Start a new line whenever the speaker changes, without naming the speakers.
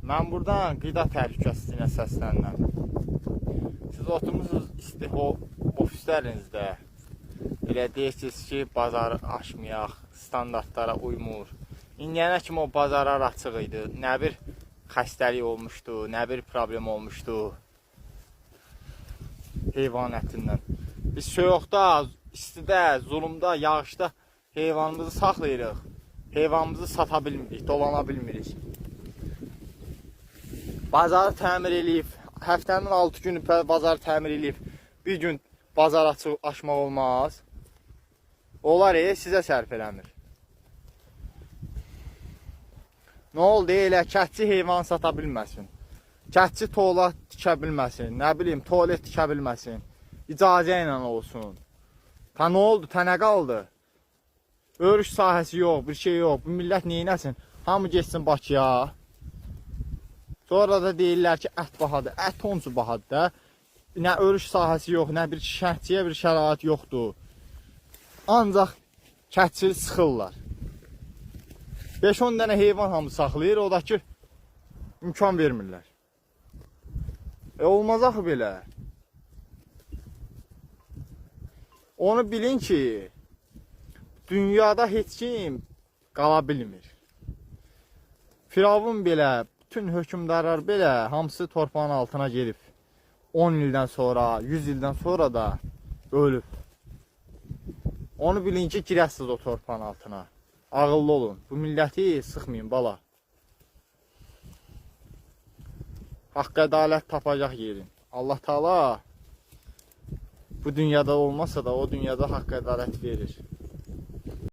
Mən buradan qida təhlükəsizliyinə səslənirəm. Siz oturmuşsunuz ofislərinizdə. Elə deyirsiniz ki, bazarı aşmayaq, standartlara uymur. İndiyənə kimi o bazarlar açıq idi. Nə bir xəstəlik olmuşdu, nə bir problem olmuşdu heyvan ətindən. Biz soyuqda, istidə, zulümdə, yağışda heyvanımızı saxlayırıq. Heyvanımızı sata bilmirik, dolana bilmirik. Bazarı təmir eləyib, həftənin 6 günü bazarı təmir eləyib, bir gün bazar açmaq olmaz. Onlar sizə sərf eləmir. Nə oldu elə kətçi heyvan sata bilməsin. Kətçi tualet tikə bilməsin, nə bilim, tualet tikə bilməsin. İcazə ilə olsun. Ta nə oldu, ta nə qaldı? Örüş sahəsi yox, bir şey yox. Bu millət neynəsin? Hamı geçsin Bakıya. Sonra da deyirlər ki, ət bahadır. Ət oncu bahadır da. Nə örüş sahəsi yox, nə bir şəhətçiyə bir şərait yoxdur. Ancaq kətçili sıxırlar. 5-10 dənə heyvan hamı saxlayır, o da ki, imkan vermirlər. Olmaz axı belə. Onu bilin ki, dünyada heç kim qala bilmir. Firavun belə, bütün hökümdarlar belə, hamısı torpağın altına gelib. 10 ildən sonra, 100 ildən sonra da ölüb. Onu bilin ki, girəsiniz o torpağın altına. Ağıllı olun. Bu milləti sıxmayın, bala. Haqq ədalət tapacaq yerin. Allah Taala bu dünyada olmasa da o dünyada haqq ədalət verir.